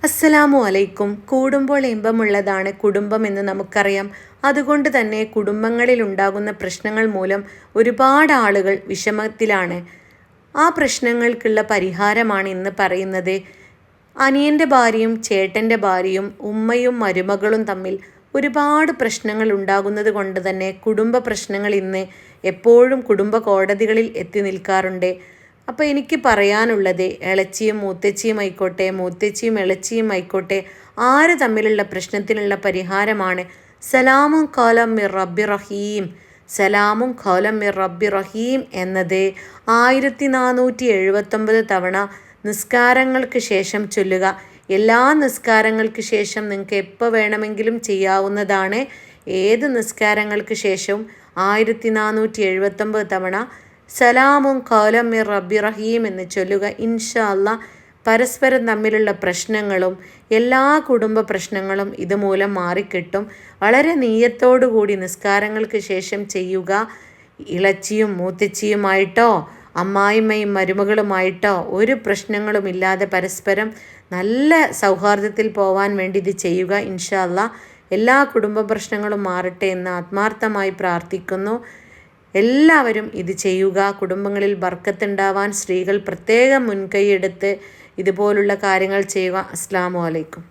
അസ്സലാമു അലൈക്കും. കൂടുമ്പോൾ ഇമ്പമുള്ളതാണ് കുടുംബം എന്ന് നമുക്കറിയാം. അതുകൊണ്ട് തന്നെ കുടുംബങ്ങളിൽ ഉണ്ടാകുന്ന പ്രശ്നങ്ങൾ മൂലം ഒരുപാട് ആളുകൾ വിഷമത്തിലാണ്. ആ പ്രശ്നങ്ങൾക്കുള്ള പരിഹാരമാണ് ഇന്ന് പറയുന്നത്. അനിയൻ്റെ ഭാര്യയും ചേട്ടൻ്റെ ഭാര്യയും ഉമ്മയും മരുമകളും തമ്മിൽ ഒരുപാട് പ്രശ്നങ്ങൾ ഉണ്ടാകുന്നത് കൊണ്ട് തന്നെ കുടുംബ പ്രശ്നങ്ങൾ ഇന്ന് എപ്പോഴും കുടുംബ കോടതികളിൽ എത്തി നിൽക്കാറുണ്ട്. അപ്പോൾ എനിക്ക് പറയാനുള്ളത്, ഇളച്ചിയും മൂത്തച്ചിയും ആയിക്കോട്ടെ, മൂത്തച്ചിയും ഇളച്ചിയും ആയിക്കോട്ടെ, ആര് തമ്മിലുള്ള പ്രശ്നത്തിനുള്ള പരിഹാരമാണ് സലാമും ഖൗലം മിർ റബ്ബി റഹീം. സലാമും ഖൗലം മിർ റബ്ബി റഹീം എന്നത് 1479 തവണ നിസ്കാരങ്ങൾക്ക് ശേഷം ചൊല്ലുക. എല്ലാ നിസ്കാരങ്ങൾക്ക് ശേഷം നിങ്ങൾക്ക് എപ്പോൾ വേണമെങ്കിലും ചെയ്യാവുന്നതാണ്. ഏത് നിസ്കാരങ്ങൾക്ക് ശേഷവും 1479 തവണ സലാമും ഖൗലം മിർ റബ്ബി റഹീം എന്ന് ചൊല്ലുക. ഇൻഷാ അല്ലാഹ് പരസ്പരം തമ്മിലുള്ള പ്രശ്നങ്ങളും എല്ലാ കുടുംബ പ്രശ്നങ്ങളും ഇതുമൂലം മാറിക്കിട്ടും. വളരെ നീയത്തോടുകൂടി നിസ്കാരങ്ങൾക്ക് ശേഷം ചെയ്യുക. ഇളച്ചിയും മൂത്തച്ചിയുമായിട്ടോ അമ്മായിമ്മയും മരുമകളുമായിട്ടോ ഒരു പ്രശ്നങ്ങളുമില്ലാതെ പരസ്പരം നല്ല സൗഹാർദ്ദത്തിൽ പോവാൻ വേണ്ടി ഇത് ചെയ്യുക. ഇൻഷാ അല്ലാഹ് എല്ലാ കുടുംബ പ്രശ്നങ്ങളും മാറട്ടെ എന്ന് ആത്മാർത്ഥമായി പ്രാർത്ഥിക്കുന്നു. എല്ലാവരും ഇത് ചെയ്യുക. കുടുംബങ്ങളിൽ ബർക്കത്തുണ്ടാവാൻ സ്ത്രീകൾ പ്രത്യേകം മുൻകൈയെടുത്ത് ഇതുപോലുള്ള കാര്യങ്ങൾ ചെയ്യുക. അസ്സലാമു അലൈക്കും.